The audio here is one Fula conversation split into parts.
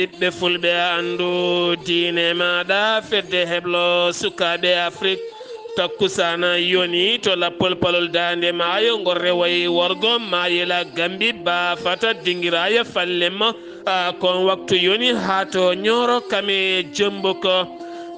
ɓiɓɓe fulɓe andu diine maɗa fedde heblo sukaɓe Afrique takkusana yoni to lappol palol dande maayo ngol rewayi worgo mayela gambi ba fata dingiraya fallema kon waktu yoni ha to ñoro kame jombo ko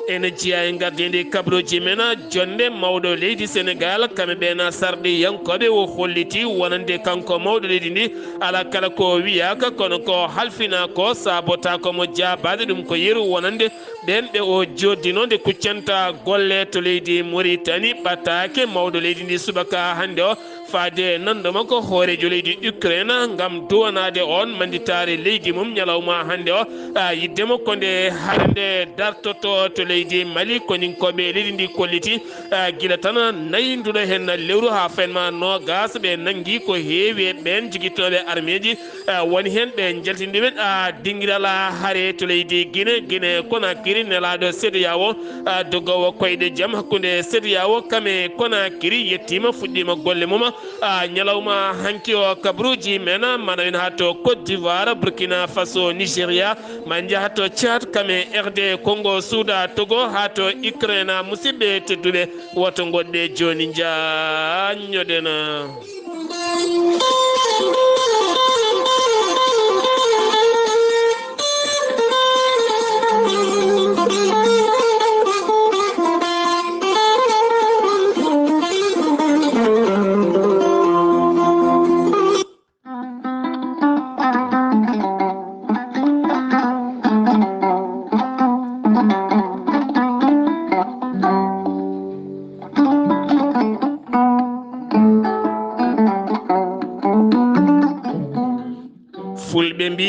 ene jiya e gardidi kabruji men jonde mawɗo leydi Sénégal kamɓe ɓena sarɗi yankoɓe o holliti wonande kanko mawɗo leydi ndi ala kala ko wiyaka kono ko halfina ko sabota komo jabade ɗum ko yeru wonande ɓen ɓe o joddino nde kuccanta golle to leydi Mauritanie ɓattake mawɗo leydi ndi subaka hande o faade nandoma ko hoorejo leydi Ukraine gam duwanade on manditare leydi mum ñalawma hande o yiddemo konde harde dartoto to leydi Mali koninkoɓe leydi ndi kolliti guila tan nayinduɗo hen lewru ha fenma nogas ɓe nangui ko heewi ɓen jiguittoɓe armeji woni hen ɓe jaltindiɓe dinguirala haare to leydi Guinée Conakry nelaɗo CEDEAO dogowo koyɗe jaam hakkude CEDEAO kame Conakry yettima fuɗɗima golle mum ñalawma hanki o kabruji men manawen ha to Côte d'Ivoire Burkina Faso Nigéria ma jaaha to Tchad kame RD Congo Souda Togo ha to Ukraine musidɓe tedduɓe woto goɗɗe joni jañoɗen fulɓe mbi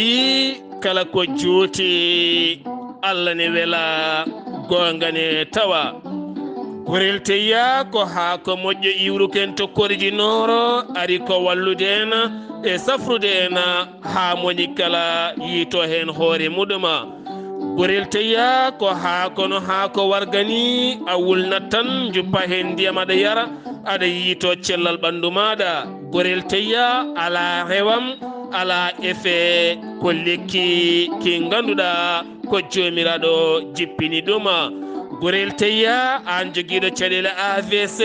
kala ko jooti Allah ne wela gongane tawa gorel teya ko ha ko moƴƴo iwruken to korjinoro ari ko wallude en e safrude en ha moni kala yiito hen hoore muɗuma gorel teya ko ha kono ha ko wargani a wulnat tan juppa hen ndiyam aɗa yara aɗa yiito cellal ɓandu maɗa gorel teya ala rewam ala effet ko lekki ki ganduɗa ko jomiraɗo jippini ɗuma gorel teya an joguiɗo caɗele AVC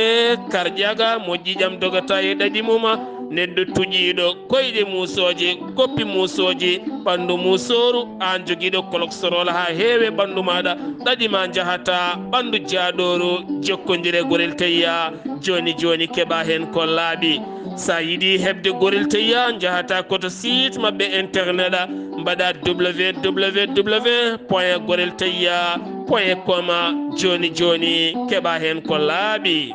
karƴaga mo ƴiƴam dogata e ɗaɗi muma neɗɗo tuƴiɗo koyɗe musoje koppi musoji ɓandu musoru an joguiɗo cholestérol ha heewe ɓandu maɗa ɗaɗima jahata ɓandu jaɗoru jokkodire gorel teya joni joni keɓa hen ko laaɓi sa yiɗi hebde gorel teya jahata koto site mabɓe internet mbaɗa www.gorelteya.com joni joni keɓa hen ko laaɓi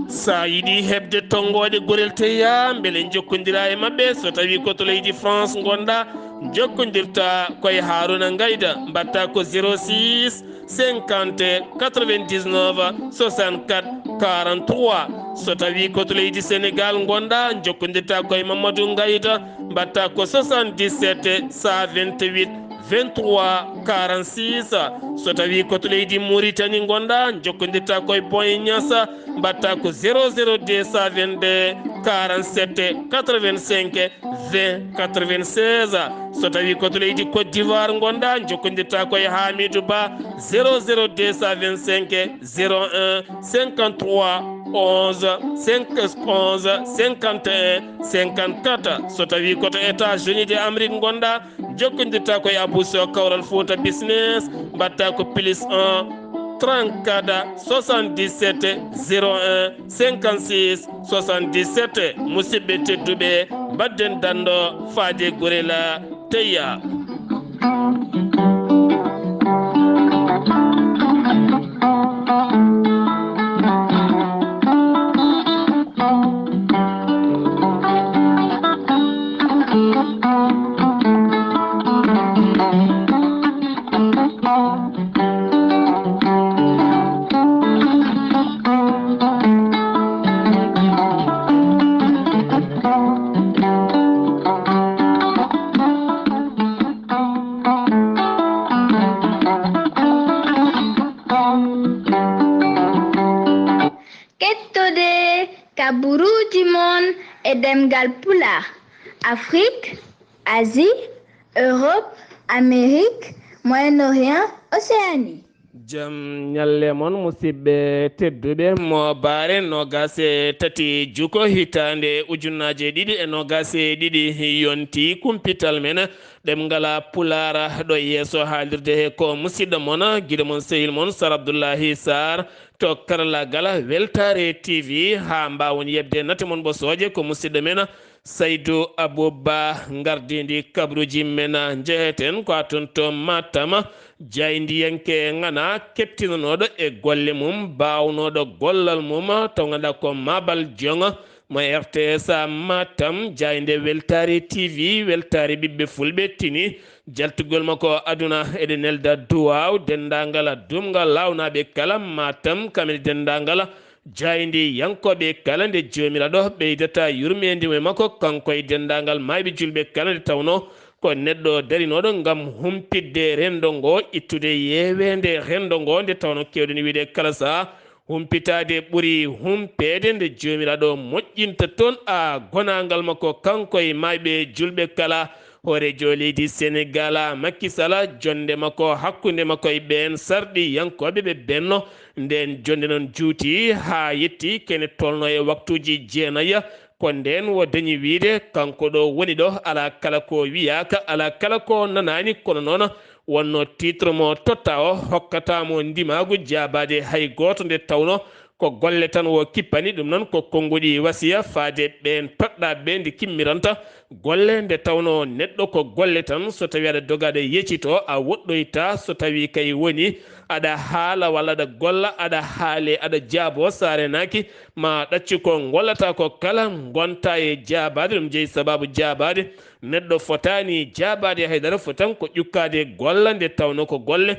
sa yiɗi hebde tonggode gorel teya beele jokkodira e mabɓe so tawi koto leydi France gonɗa jokkodirta koye Haruna Gayda mbatta ko 06 50 99 64 43 so tawi koto leydi Sénégal gonɗa jokkodirta koye Mamadou Gayda mbatta ko 77 128 23 46 so tawi koto leydi Mauritanie gonɗa jokkodirta koye Boy Niassa mbatta ko 00222 47 85 20 96 so tawi koto leydi Côte d'Ivoire gonɗa jokkodirta koye Hamidou Ba 00225 01 53 11 11 51 54 so tawi koto États-Unis de Amérique gonɗa jokkodirta koye Abousso Kawral Fouta Business mbatta ko +1 34 77 01 56 77 musidɓe tedduɓe badden dando faade gorela teya kaburuji mon e ɗemngal pulaar, Afrique, Asie, Europe, Amérique, Moyen-Orient, Océanie. jam ñalle mon musidɓe tedduɓe mawbaare nogase tati juko hitande ujunnaje ɗiɗi e nogase ɗiɗi yonti kumpital men ɗemngala pulara ɗo yeeso haalirde he ko musidɗo mon guiɗo mon sehil mon Sar Abdullaahi Saar to karallagal weltare TV ha mbawon yebde nate mon ɓosoje ko musidɗo men Saydou Abouba gardidi kabruji men jeheten ko aton to Matam jayndiyanke ngana kettinoɗo e golle mum bawnoɗo gollal mum taw ganduɗa ko mabal jonga mo RTS Matam jaynde weltare TV weltare ɓiɓɓe fulɓe tini jaltugol makko aduna eɗen nelda duwaw dendagal dumgal lawnaɓe kala Matam kamel dendagal jayndi yankoɓe kala nde jomiraɗo ɓeydata yurmedi e makko kanko e dendagal mayɓe julɓe kala nde tawno ko neɗɗo darinoɗo gam humpidde rendo ngo ittude yewende rendo ngo nde tawno kewɗen wiide kala saha humpitade ɓuuri humpede nde jomiraɗo moƴƴinta toon a gonagal makko kanko e mayɓe julɓe kala horejo leydi Sénégal Macky Sall jonde makko hakkude makko e ɓen sarɗi yankoɓe ɓe benno nden jonde noon juuti ha yetti kene tolno e waktuji jeenaya ko nden wo dañi wiide kanko ɗo woni ɗo ala kala ko wiyaka ala kala ko nanani kono noon wonno titre mo totta o hokkatamo ndimagu jabade hay goto nde tawno ko golle tan wo kippani ɗum noon ko konguɗi wasiya faade ɓen paɗɗa ɓe nde kimmiranta golle nde tawno neɗɗo ko golle tan so tawi aɗa dogade yeccito a woɗɗoyta so tawi kay woni aɗa haala walla aɗa golla aɗa haale aɗa jaabo sarenaki ma ɗacci ko gollata ko kala gonta e jabade ɗum jeeyi sababu jabade neɗɗo fotani jabade haydara fotan ko ƴukkade golla nde tawno ko golle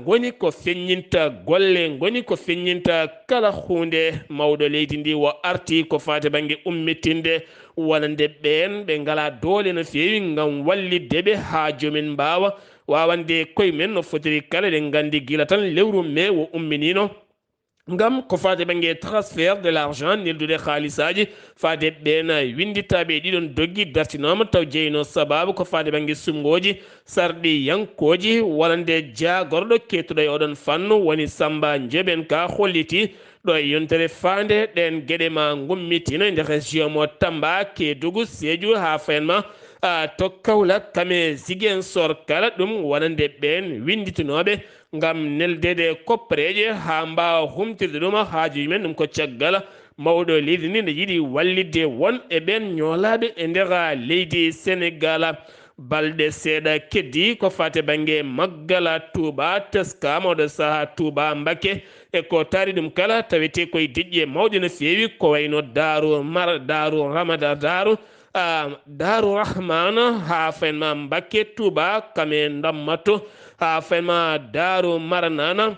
goni ko feññinta golle goni ko feññinta kala hunde mawɗo leydi ndi wo arti ko fate banggue ummitinde wonande ɓen ɓe ngala doole no fewi gam walliddeɓe ha jomin mbawa wawande koyemen no fotiri kala ɗen gandi guila tan lewru mai wo umminino ngam ko fate banggue transfert de l'argent neldude haalisaji fade ɓen winditaɓe ɗiɗon doggi dartinoma taw jeyino sababu ko fate banggue sumgoji sarɗi yankoji wonande jagorɗo kettuɗo e oɗon fannu woni Samba Ndiében ka holliti ɗo e yontere fande ɗen gueɗe ma gummitino e nder région mo Tamba Kédougou Sédhiou ha fayenma to Kaolack kame Ziguinchor kala ɗum wonande ɓen winditinoɓe ngam neldede koppareje ha mbawa humtirde ɗum haaju men ɗum ko caggal mawɗo leydi ndi nde yiiɗi wallidde won e ɓen ñoolaɓe e nder leydi Sénégal balɗe seeɗa keddi ko fate banggue maggala Touba teskama oɗo saaha Touba Mbacké e ko taari ɗum kala tawete koye deƴƴi mawɗe no fewi ko wayno Daaru Rahman ha fayenma Mbacké Touba kame Ndammato ha fayenma Daaru Marnana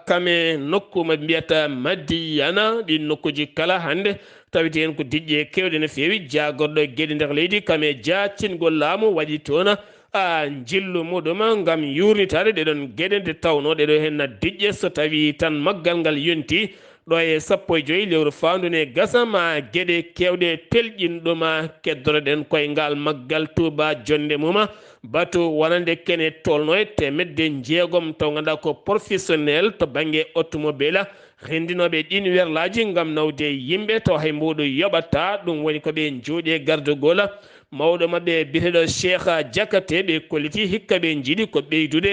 kame nokku mo mbiyata Madiyana ɗi nokkuji kala hande tawete hen ko diƴƴe kewɗe no fewi jagorɗo gueɗe nder leydi kame jacingol laamu waɗi toon jillu muɗum gam yurnitade ɗeɗon gueɗe nde tawno ɗeɗo hen diƴƴe so tawi tan maggal ngal yonti ɗo e 15 lewru fandune gasa ma gueɗe kewɗe telƴinɗuma keddoroɗen koye ngal maggal Touba jonde mum batu wonande kene tolno e temedde jeegom taw ganduɗa ko professionnel to banggue automobile rendinoɓe ɗin werlaji gam nawde yimɓe taw hay mbuɗu yoɓata ɗum woni koɓe jooɗi gardugol mawɗo mabɓe biyeteɗo Cheikh Diakate ɓe kolliti hikka ɓe jiiɗi ko ɓeydude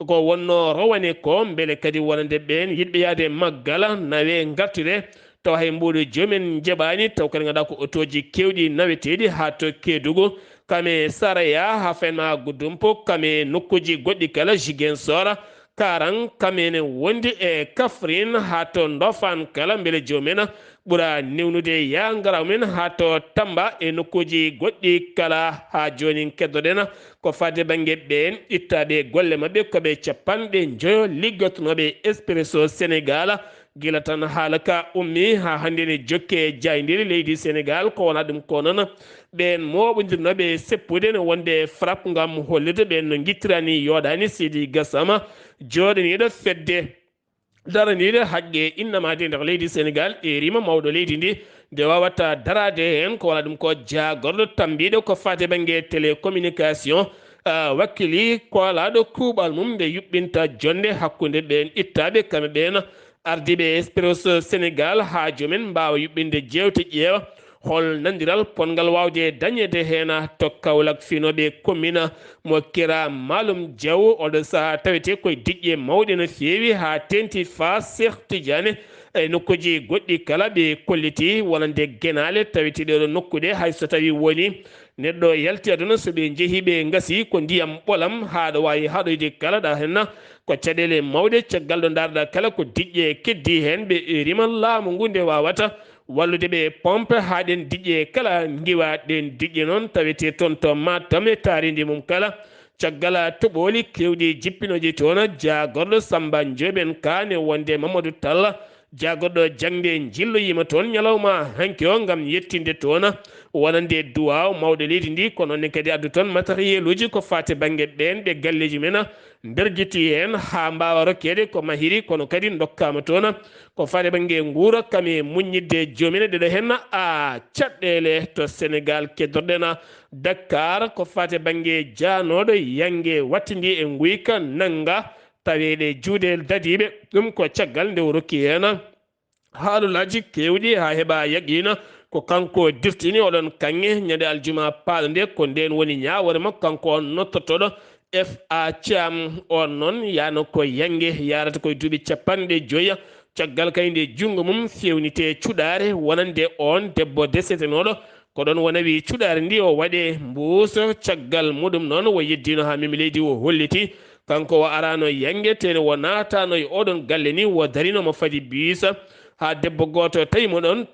ko wonno rowane ko beele kadi wonande ɓen yiɗɓe yaade maggal nawe gartude taw hay mbuɗu jomumen jeeɓani taw kadi ganduɗa ko otoji kewɗi naweteɗi ha to Kédougou kame Saraya ha fayenma Goudompo kame nokkuji goɗɗi kala Ziguinchor Karang kamene wondi e Kaffrine ha to Ndofane kala beele jomumen ɓuura newnude ya ngaraw men ha to Tamba e nokkuji goɗɗi kala ha joni keddoɗen ko fadde banggue ɓen ittaɓe golle mabɓe koɓe capanɗe joyo liggotonoɓe Expresso Sénégal gila tan haala ka ummi ha hande ne jokke jaydiri leydi Sénégal ko wona ɗum ko noon ɓen moɓodirnoɓe seppude ne wonde frappe gam hollirde ɓen no guittirani yoɗani Sidi Gassama joɗaniɗo fedde daranide hagge innamade nder leydi Sénégal e rima mawɗo leydi ndi nde wawata darade hen ko wala ɗum ko jagorɗo tambiɗo ko fate banggue télécommunication wakkili kolaɗo kuuɓal mum nde yuɓɓinta jonde hakkude ɓen ittaɓe kamɓe ɓen ardiɓe Expresso Sénégal ha jomen mbawa yuɓɓinde jewte ƴeewa hol nandiral pongal wawde dañede hen to Kaolack finoɓe commune mo Kira Malum Diaw oɗo saaha tawete koye diƴƴe mawɗe no fewi ha tenti fa Cheikh Tidiane e nokkuji goɗɗi kala ɓe kolliti wonande guenale tawete ɗeɗo nokkuɗe hayso tawi woni neɗɗo yalti aduna soɓe jeehi ɓe gasi ko ndiyam ɓolam haɗo wawi haɗoyde kala ɗa henna ko caɗele mawɗe caggal ɗo darɗa kala ko diƴƴe keddi hen ɓe rima laamu ngu nde wawata wallude ɓe pompe haɗen diƴƴe kala giwa ɗen diƴƴe noon tawete toon to Matam e taridi mum kala caggal toɓoli kewɗi jippinoji toon jagorɗo Samba Ndioben kane wonde Mamadou Talla jagorɗo jangde jilloyima toon ñalawma hanki o gam yettinde toon wonande duwaw mawɗo leydi ndi ko noonne kadi addu toon matériel uji ko fate banggue ɓen ɓe galleji men berguiti hen ha mbawa rokkede ko mahiri kono kadi dokkama toon ko fate banggue guura kame muññidde jomine ɗeɗo henna caɗɗele to Sénégal keddorɗen Dakar ko fate banggue janoɗo yangue wattidi e guyka nanga taweɗe juuɗe dadiɓe ɗum ko caggal nde rokki hen haalulaji kewɗi ha heeɓa yaqina ko kanko dirtini oɗon kanŋe ñande aljuma paaɗo nde ko nden woni ñawore makko kanko on nottotoɗo FA Thiam on noon yano ko yangue yarata koye duuɓi 50 caggal kay nde jungo mum fewnite cuɗare wonande on debbo desetenoɗo ko ɗon wonawi cuɗare ndi o waɗe mbuuso caggal muɗum noon wo yeddino ha mimi leydi o holliti kanko o arano yangue tene wo natano e oɗon galle ni wo darinomo fadi biisa ha debbo goto tawimo ɗon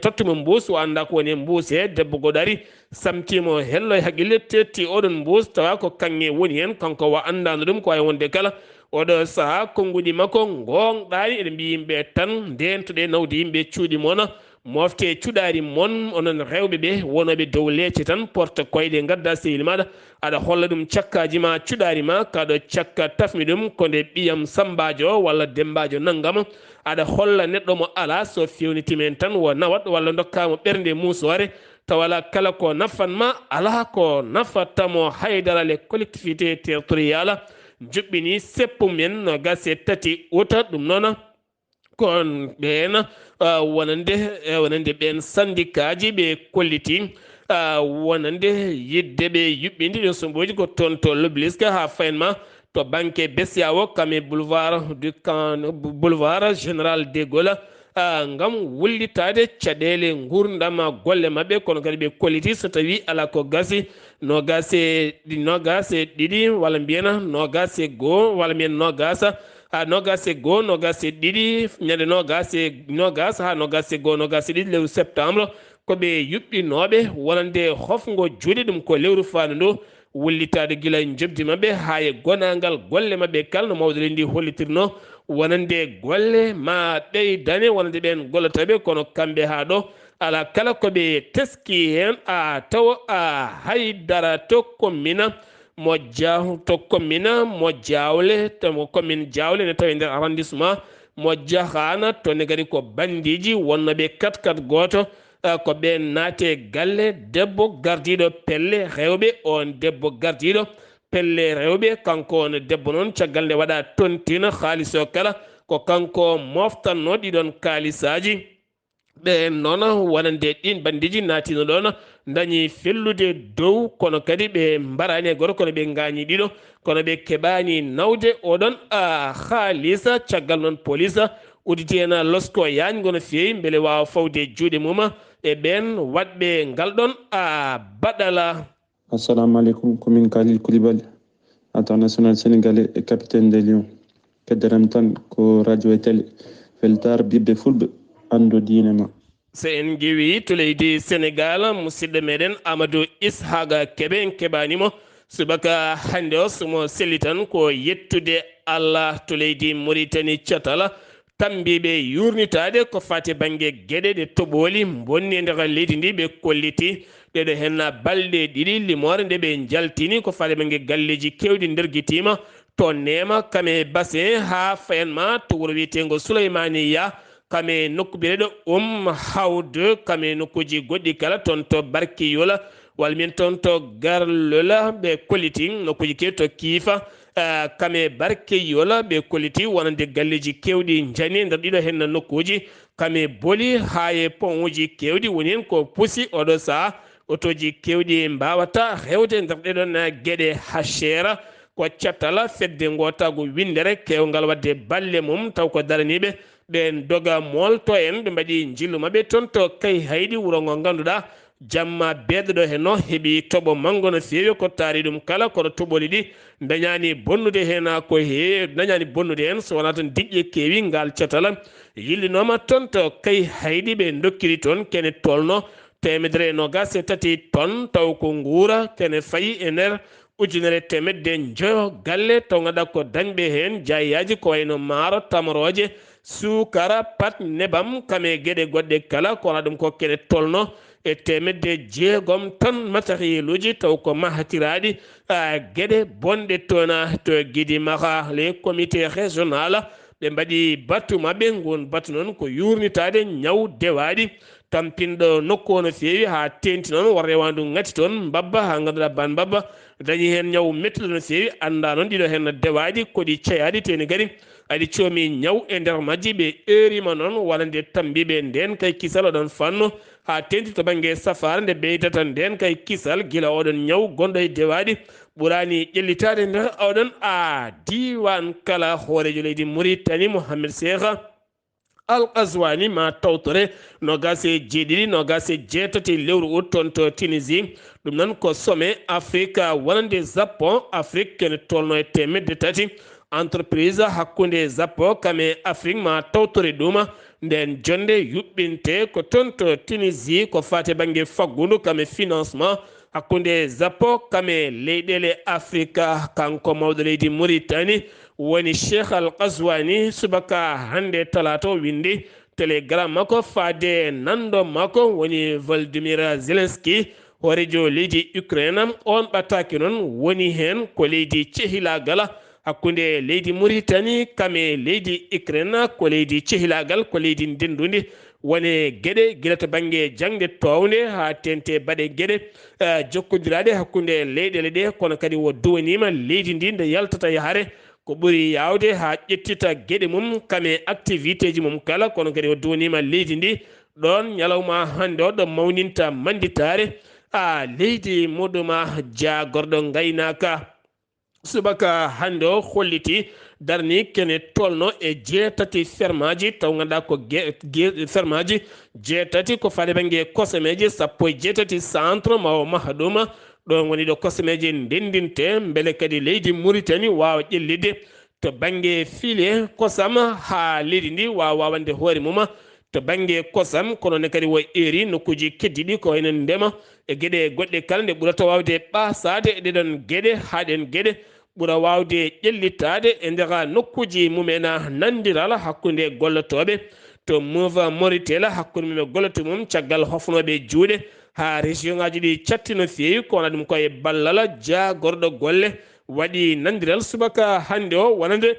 tottimo mbuus o anda ko woni mbuus he debbo goɗo ari samtimo hello e haqqille tetti oɗon mbuus tawa ko kanŋe woni hen kanko wa andano ɗum ko way wonde kala oɗo saaha konguɗi makko gonɗani eɗe mbi yimɓe tan ndentoɗe nawde yimɓe cuuɗi moon mofte cuɗari moon onon rewɓe ɓe wonoɓe dow leece tan porte koyɗe gadda sehil maɗa aɗa holla ɗum cakkaji ma cuɗari ma kaɗo cakka tafmi ɗum ko nde ɓiyam sambajo walla dembajo naggam aɗa holla neɗɗo mo ala so fewnitimen tan wo nawat walla dokkamo ɓernde musore tawala kala ko nafanma ala ko nafatamo haydara les collectivités territoriales juɓɓini seppu men no gase tati uta ɗum noon kon ɓen wonande ɓen syndicat ji ɓe kolliti wonande yidde ɓe yuɓɓinde ɗin somboji ko toon to l'Obélisque ha fayenma to banque BCEAO kame boulevard général de Gaulle ngam wullitade caɗele gurdama golle mabɓe kono kadi ɓe kolliti so tawi ala ko gasi nogas e ɗiɗi walla mbiyana nogas e goho walla mbiyen nogas e goho nogas e ɗiɗi ñande nogas ha nogas e goho nogas e ɗiɗi lewru septembre koɓe yuɓɓinoɓe wonande hofgo juuɗe ɗum ko lewru fandu ndu wullitade guila e jobdi mabɓe ha e gonagal golle mabɓe kala no mawɗo ndi hollitirno wonande golle ma ɓeydane wonande ɓen gollotaɓe kono kamɓe ha ɗo ala kala koɓe teski hen taw haydara to commune mo Diawle to commune Diawle ne tawi nder arrondissement mo Diakhane tonne kadi ko bandiji wonnoɓe 4 goto ko ɓen naate galle debbo gardiɗo pelle rewɓe on debbo gardiɗo pelle rewɓe kanko on debbo noon caggal nde waɗa tontina halis o kala ko kanko moftanno ɗiɗon kalisaji ɓen noon wonande ɗin bandiji naatino ɗon dañi fellude dow kono kadi ɓe mbarani e goto kono ɓe gañi ɗiɗo kono ɓe keɓani nawde oɗon haalisa caggal noon police uditi hen losko yañgo no fewi beele wawa fawde juuɗe mum e ɓen waɗɓe ngal ɗon baɗala. Assalamu alaikum, komin Khalil Koulibaly, international sénégalais et capitaine des Lions. Keddaram tan ko radio e télé feltar bibbe fulɓe ando diine ma. So en ƴeewi to leydi Sénégal musidɗo meɗen Amadou Ishaga Kebe en keɓanimo subaka hande o somo selli tan ko yettude Allah to leydi Mauritanie Thiatal tambiɓe yurnitade ko fate banggue gueɗe ɗe toɓoli bonni e nder leydi ndi ɓe kolliti ɗeɗo henna balɗe ɗiɗi limore nde ɓe jaltini ko fate banggue galleji kewɗi nder guitima to nema kame base ha fayanma to wuro wiyetengo Souleymaniya kame nokkubire ɗo hawde kame nokkuji goɗɗi kala ton to Barkiyola walmin ton to Garlola ɓe kolliti nokkuji kew to Kiifa kame Barkiyola ɓe kolliti wonande galleji kewɗi jani nder ɗiɗo hen nokkuji kame boli haye pont uji kewɗi woni hen ko pusi oɗo saha otoji kewɗi mbawata hewde nder ɗeɗon gueɗe hachera ko cattala fedde gotago windere kewgal wadde balle mum taw ko daraniɓe ɓen doga molto en ɓe mbaɗi jillu mabɓe toon to kay haydi wuro ngo ganduɗa jamma beɗɗo henno heeɓi toɓo manggo no fewi ko taari ɗum kala kono toɓoli ɗi dañani bonnude hen ko heewi dañani bonnude hen so wona tan diƴƴe kewi ngal catala yillinoma toon to kay haydi ɓe dokkiri toon kene tolno temedere nogas e tati tonnes taw ko guura kene fayi e nder ujunere temedde joyo galle taw ganduɗa ko dañɓe hen jayaji ko wayno maaro tamoroje sukara pat nebam kame gueɗe goɗɗe kala kono ɗum ko kene tolno e temedde jeegom tonnes matériel taw ko mahatiraɗi gueɗe bonɗe tona to guiɗi maha les comité régional ɓe mbaɗi battu mabɓe gon battu noon ko yurnitade ñaw dewaɗi tampinɗo nokku no fewi ha tenti noon war rewandu ngati toon babba ha ganduɗa ban babba dañi hen ñaw mettuɗo no fewi anda noon ɗiɗo hen dewaɗi koɗi ceyaɗi teni kadi aɗi coomi ñaw e nder majji ɓe erima noon walande tambiɓe nden kay kisal oɗon fanno ha tenti to banggue safara nde ɓeydata nden kay kisal guila oɗon ñaw gonɗo e dewaɗi ɓurani ƴellitade nder oɗon diwan kala hoorejo leydi Mauritanie Mohamed Cheikh Al Qazwani ma tawtore nogas e jeeɗiɗi nogas e jeetati lewru août toon to Tunisie ɗum noon ko sommet Afrique wonande Japon Afrique kene tolno e temedde tati entreprise hakkude Japon kame Afrique ma tawtore ɗum nden jonde yuɓɓinte ko toon to Tunisie ko fate banggue faggudu kame financement hakkude Japon kame leyɗele Afrique kanko mawɗo leydi Mauritanie woni Cheikh Al Qazwani subaka hande talata windi télégramme makko faade nando makko woni Volodymyr Zelensky horejo leydi Ukraine on ɓattaki noon woni hen ko leydi cehilagal hakkude leydi Mauritanie kame leydi Ukraine ko leydi cehilagal ko leydi ndendundi woni gueɗe guila to banggue jangde towde ha tente baɗe gueɗe jokkodiraɗe hakkude leyɗele ɗe kono kadi wo duwanima leydi ndi nde yaltata yahare ko ɓuuri yawde ha ƴettita gueɗe mum kame activité ji mum kala kono kadi o duwanima leydi ndi ɗon ñalawma hande o ɗo mawninta manditare leydi muɗuma jagorɗo gaynaka subaka hande o holliti darni kene tolno e jeetati fermaji taw ganduɗa ko fermaji jeetati ko fade banggue kosameji sappo e jeetati centre mawo maha ɗum ɗon woni ɗo kosameji ndendinte beele kadi leydi Mauritanie wawa ƴellide to banggue fiile kosam ha leydi ndi wawa wawande hoore mum to banggue kosam kono ne kadi wo eri nokkuji keddiɗi ko wayno ndema e gueɗe goɗɗe kala nde ɓurata wawde ɓasade e ɗeɗon gueɗe haɗen gueɗe ɓura wawde ƴellitade e nder nokkuji mumen nandiral hakkude gollotoɓe to mova Mauritanie hakkude mumen golloto mum caggal hofnoɓe juuɗe ha région ngaji ɗi catti no fewi ko wona ɗum koye ballal jagorɗo golle waɗi nandiral subaka hande o wonande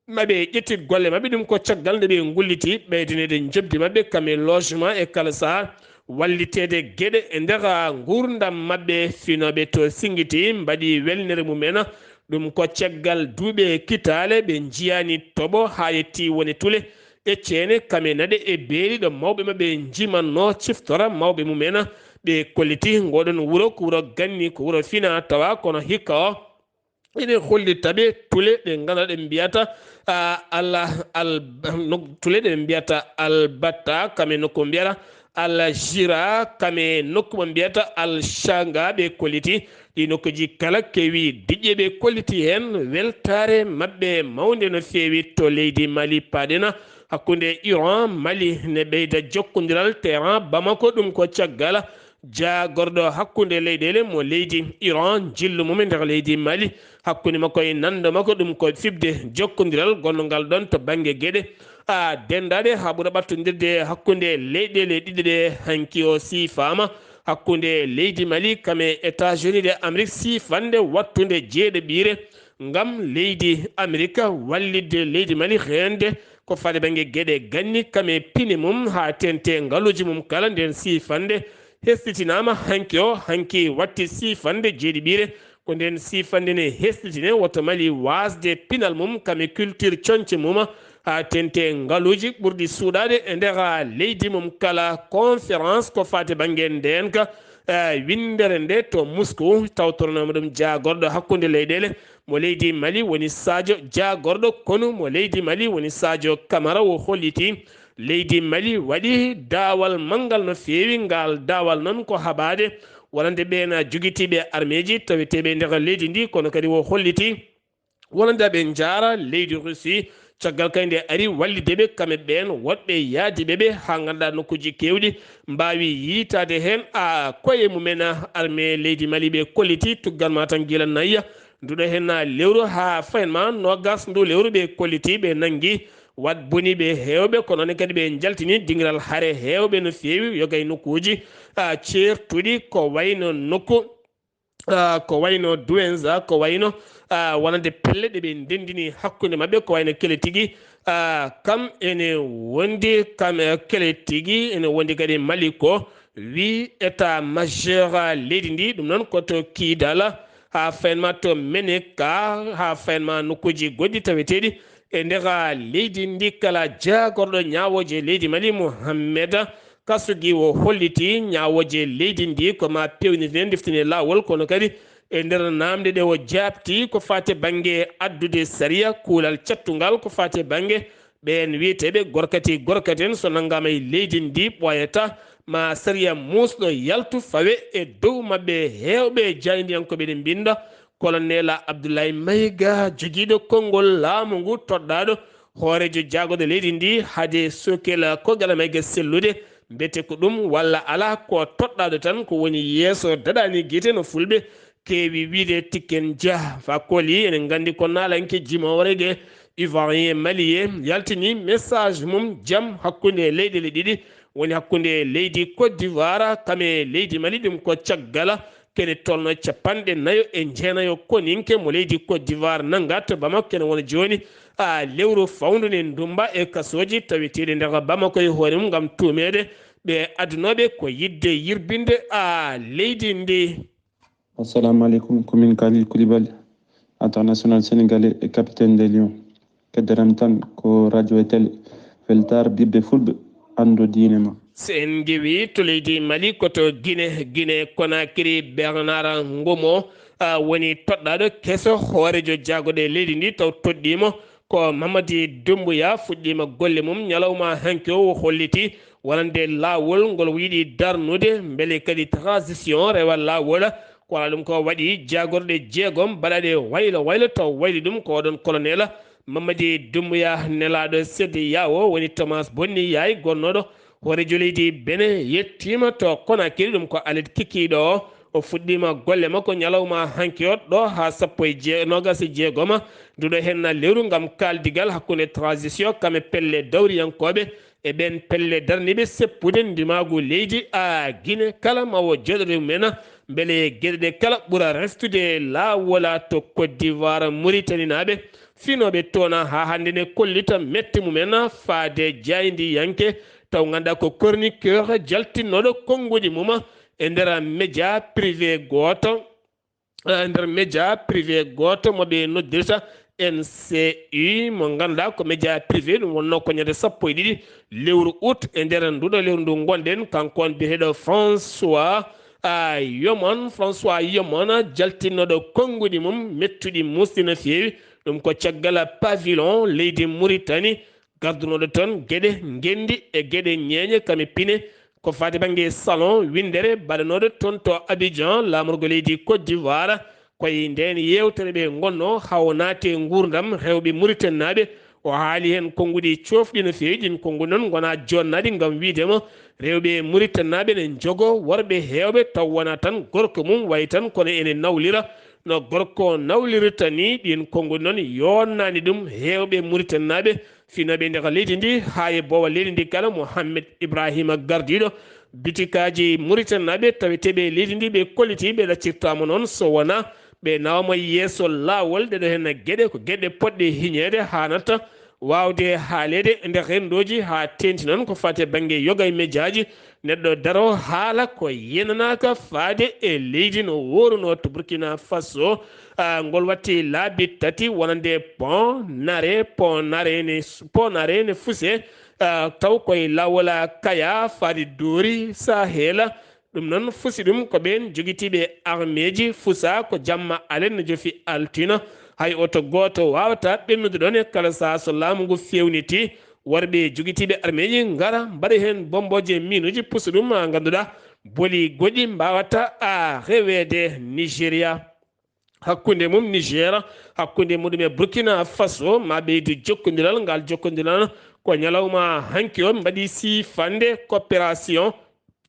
maɓe ƴettit golle mabɓe ɗum ko caggal nde ɓe gulliti ɓeydanede jobdi mabɓe kame logement e kala saha wallitede gueɗe e nder gurdam mabɓe finoɓe to singiti mbaɗi welnere mumen ɗum ko caggal duuɓe kitale ɓe jiyani toɓo ha yetti woni tule e ceene kame nade e beeri ɗo mawɓe mabɓe jimanno ciftora mawɓe mumen ɓe kolliti ngoɗon wuuro ko wuuro ganni ko wuuro fina tawa kono hikka o ene hollitaɓe tule ɗe ganduɗa ɗe mbiyata tule ɗe mbiyata albatta kame nokku mbiyata Al-Jira kame nokku mo mbiyata Al-Shanga ɓe kolliti ɗi nokkuji kala kewi diƴƴe ɓe kolliti hen weltare mabɓe mawde no fewi to leydi Mali paɗena hakkude Iran Mali ne ɓeyda jokkodiral terrain Bamako ɗum ko caggal jagorɗo hakkude leyɗele mo leydi Iran jillu mum e nder leydi Mali hakkude makko e nando makko ɗum ko fibde jokkodiral gonnogal ɗon to banggue gueɗe dendade ha ɓuura ɓattodirde hakkude leyɗele ɗiɗi ɗe hanki o sifama hakkunde leydi Mali kame États-Unis de Amérique sifande wattunde jeeɗe ɓiire ngam leydi Amérique wallidde leydi Mali rende ko fade bange gueɗe ganni kame pini mum ha tente ngaluji mum kala nden sifande hestitinama hanki watti sifande jeeɗi ɓiire ko nden sifande ne hestitine woto Mali wasde pinal mum kame culture conce mum ha tente ngaluji ɓurɗi suuɗade e nder leydi mum kala conférence ko fate bangue nden ka windere nde to Moscou tawtornoma ɗum jagorɗo hakkude leyɗele mo leydi Mali woni Sadio jagorɗo kono mo leydi Mali woni Sadio Camara o holliti leydi Mali waɗi dawal mangal no fewi ngal dawal noon ko haɓade wonande ɓen joguitiɓe armeji taweteɓe nder leydi ndi kono kadi o holliti wonande ɓe jaara leydi Russie caggal kayde ari wallideɓe kame ɓen woɗɓe yaadiɓeɓe ha ganduɗa nokkuji kewɗi mbawi yitade hen koye mumen armé leydi Mali ɓe kolliti tuggal ma tan guila nayya nduɗo hen lewru ha fayenma nogas ndu lewru ɓe kolliti ɓe nangui wat boni ɓe hewɓe kono noon kadi ɓe jaltini dingiral haare hewɓe no fewi yogay nokkuji ceertuɗi ko wayno nokku ko wayno Douenza ko wayno wonande pelle ɗe ɓe ndendini hakkude mabɓe ko wayno kele tigui kam ene wondi kam kele tigui ene wondi kadi Mali ko wi état majeur leydi ndi ɗum noon koto kiidala ha fayenma to Meneka ha fayenma nokkuji goɗɗi taweteɗi e nder leydi ndi kala jagorɗo ñawoje leydi Mali Mouhammeda Kasugui o holliti ñawoje leydi ndi ko ma pewnitinen deftine lawol kono kadi e nder namde ɗe o jabti ko fate bangue addude saria kuulal cattugal ko fate bangue ɓen wiyeteɓe gorkati en so naggama e leydi ndi ɓoyata ma saria musɗo yaltu fawe e dow mabɓe hewɓe jaydiyankoɓe ɗe binda colonel Abdullaahi Mayiga joguiɗo konngol laamu ngu toɗɗaɗo hoorejo jagode leydi ndi haade sokela kogal Mayiga sellude mbete ko ɗum walla ala ko toɗɗaɗo tan ko woni yeeso daɗani guite no fulɓe kewi wiide tikken dia fa koli enen gandi ko nalanke jimoworege ivoirien malien yaltini message mum jaam hakkude leyɗele ɗiɗi woni hakkude leydi Côte d'Ivoire kame leydi Mali ɗum ko caggala kene tolno capanɗe nayo e jeenayo koninke mo leydi Côte d'Ivoire nangat Bamako kene wona joni lewru fawnude ndumba e kasoji taweteɗe nder Bamako e hoore mum gam tumede ɓe adunoɓe ko yidde yirbinde leydi ndi. Assalamu alaikum, commune Khalil Koulibaly, international sénégalais et capitaine des Lions. Keddaram tan ko radio e télé feltar bibbe fulɓe ando diine ma. Sen gewi to leydi Mali koto Guinée Conakry Bernard Ngomo woni toɗɗaɗo keso hoorejo jagode leydi ndi taw toɗɗimo ko Mamadi Doumbouya fuɗɗima golle mum ñalawma hanki o holliti wonande lawol ngol yiɗi darnude beele kadi transition rewa lawol ko ala ɗum ko waɗi jagorɗe jeegom baɗaɗe waylo taw wayli ɗum ko oɗon colonel Mamadi Doumbouya nelaɗo sedde yawo woni Thomas Bonni yaay gonnoɗo hoorejo leydi Benin yettima to Conakry ɗum ko alet kikiɗo o fuɗɗima golle makko ñalawma hanki ɗo ha sappo e nogas e jeegoma nduɗo hen lewru gam kaldigal hakkude transition kame pelle dawriyankoɓe e ɓen pelle darniɓe seppude ndimagu leydi Guinée kala mawo joɗore mumen beele gueɗeɗe kala ɓuura restude lawola to Côte d'Ivoire Mauritanie naɓe finoɓe toona ha hande ne kollita metti mumen faade jaydi yanke taw ganduɗa ko chroniqueur jaltinnoɗo konguji mum e nder média privé goto moɓe noddirta NCU mo ganduɗa ko média privé ɗum wonno ko ñande sappo e ɗiɗi lewru août e nder nduɗo lewru ndu gonɗen kankon biyeteɗo François Yomon jaltinnoɗo konguɗi mum mettuɗi musɗi no fewi ɗum ko caggal pavillon leydi Mauritanie gardunoɗo toon gueɗe gendi e gueɗe ñeeñe kame pine ko fati banggue salon windere baɗanoɗo toon to Abidjan lamorgo leydi Côte d'Ivoire koye nden yewtere ɓe gonno hawo naate gurdam rewɓe Mauritanie naɓe o haali hen konguɗi cofɗi no fewi ɗin konguɗi noon gona jonnaɗi gam widemo rewɓe Mauritanie naɓe ne jogo worɓe hewɓe taw wona tan gorko mum way tan kono ene nawlira no gorko nawlirta ni ɗin konguɗi noon yonnani ɗum hewɓe Mauritanie naɓe finaɓe nder leydi ndi ha e bowa leydi ndi kala Mouhamed Ibrahima gardiɗo bitikaji Mauritania taweteɓe leydi ndi ɓe kolliti ɓe ɗaccirtama noon so wona ɓe nawama yeeso lawol ɗeɗo hen gueɗe ko gueɗe poɗɗe hiñede hanata wawde haalede nder rendoji ha tenti noon ko fate banggue yoga e médiaji neɗɗo daro haala ko yenanaka faade e leydi no woruno to Burkina Faso ngol watti laabi tati wonande pont nare ne fuse taw koye lawola kaya faade doori sahela ɗum noon fusi ɗum ko ɓen joguitiɓe armeji fusa ko jamma alen no jofi altina hay oto goto wawata ɓennude ɗon e kala saha so laamu ngu fewniti worɓe joguitiɓe armeji ngara mbaɗa hen bomboje minuji pusa ɗum ganduɗa booli goɗɗi mbawata rewede Nigéria hakkunde mum Niger hakkunde muɗum e Burkina Faso ma ɓeydu jokkodiral ngal jokkodiral ko ñalawma hanki o mbaɗi sifande coopération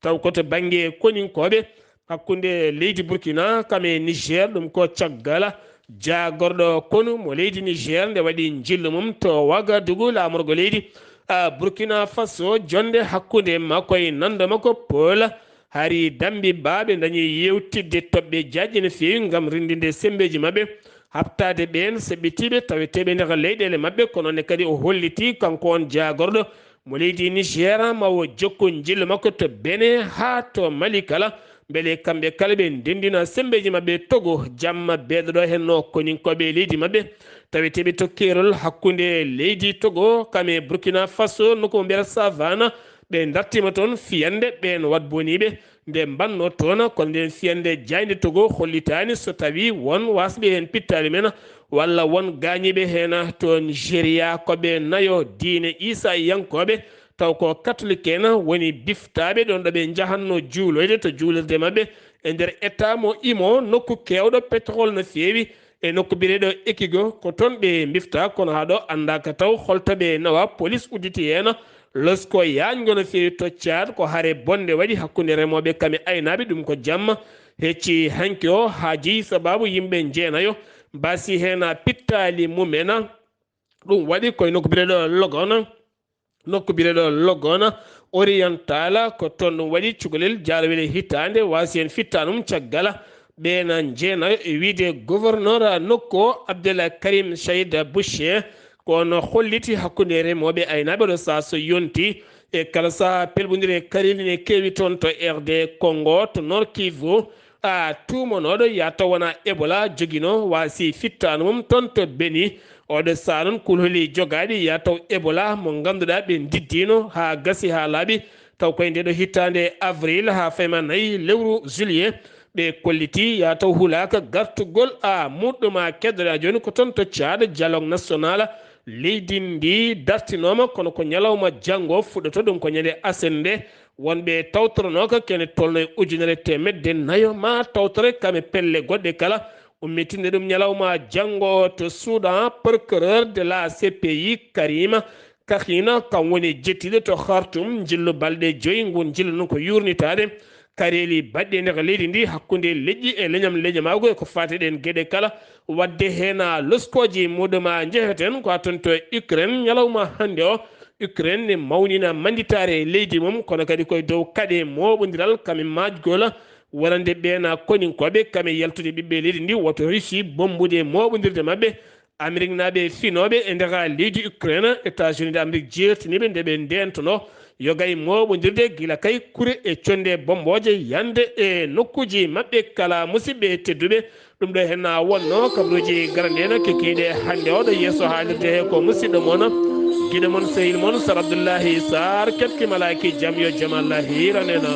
taw koto banggue koninkoɓe hakkunde leydi Burkina kame Niger ɗum ko caggal jagorɗo konu mo leydi Niger nde waɗi jillu mum to Wagadugu lamorgo leydi Burkina Faso jonde hakkunde makko e nando makko Paul hari dambi baɓe dañi yewtidde toɓɓe jaƴƴe no fewi gam rindinde sembeji mabɓe habtade ɓen seɓɓitiɓe taweteɓe nder leyɗele mabɓe kono ne kadi o holliti kanko on jagorɗo mo leydi Niger mawo jokku jillu makko to Benin ha to Mali kala beele kamɓe kala ɓe ndendina sembeji mabɓe togo jamma beeɗoɗo henno koninkoɓe leydi mabɓe taweteɓe tokkerol hakkunde leydi Togo kame Burkina Faso noko mbiyata savana ɓe dartima toon fiyande ɓen wadboniɓe nde mbanno toon kono nden fiyande jayde Togo hollitani so tawi won wasɓe hen pittali men walla won gañiɓe hen to Nigéria koɓe nayo diine Isa yankoɓe taw ko catholique en woni biftaɓe ɗon ɗo ɓe jahanno juuloyde to juulirde mabɓe e nder état mo imo nokku kewɗo pétrole no fewi e nokku bireɗo Ekigo ko toon ɓe bifta kono haɗo andaka taw holtoɓe nawa police udditi hen losko yañgo no fewi to Tchad ko haare bonde waɗi hakkude remoɓe kame aynaɓe ɗum ko jamma hecci hanki o haaji sababu yimɓe jeenayo mbasi hen pittali mumena ɗum waɗi koye nokku bireɗo Logona oriental ko toon ɗum waɗi cukalel jarowel hitande wasi hen fittanum caggala ɓena jeenayo e wiide gouverneur nokku o Abdullaahi Karim Saïd Boucher kono holliti hakkude remoɓe aynaɓe ɗo saha so yonti e kala saha pelɓodire karili ne kewi toon to RD Congo to Nord Kivu tumanoɗo ya taw wona Ebola joguino wasi fittanu mum toon to Beni oɗo saha noon kulhuli jogaɗi ya taw Ebola mo ganduɗa ɓe diddino ha gasi ha laaɓi taw koye ndeɗo hittande avril ha fayma nayyi lewru juillet ɓe kolliti ya taw hulaka gartugol muɗɗuma keddoɗa joni ko toon to Tchad dialogue national leydi ndi dartinoma kono ko ñalawma janggo fuɗɗoto ɗum ko ñande asende wonɓe tawtoranoka kene tolno e ujunere temedde nayo ma tawtore kame pelle goɗɗe kala ummitinde ɗum ñalawma janggo to Soudan procureur de la CPI Karima Kahina kam woni jettiɗo to Khartoum jillu balɗe 5 ngun jillu noon ko yurnitade kareli baɗɗe nder leydi ndi hakkude leƴƴi e leñamago ko fateɗen gueɗe kala wadde hen loskoji muɗuma jeheten ko ton to Ukraine ñalawma hande o Ukraine ne mawnina manditare leydi mum kono kadi koye dow kaaɗe moɓodiral kame majgola wonande ɓena koninkoɓe kame yaltude ɓiɓɓe leydi ndi woto Russie bombude moɓodirde mabɓe Amérique naɓe finoɓe e nder leydi Ukraine États-Unis de Amérique jertiniɓe nde ɓe ndentono yogay moɓodirde gila kay kure e conde bomboje yande e nokkuji mabɓe kala musidɓe tedduɓe ɗum ɗo hen wonno kabaruji garandena kekiɗe hande oɗo yesso haalirde he ko musidɗo moon guiɗo moon sehil moon Sar Abdullaahi Saar ketki malaki jaam yo jaam Allah hiranena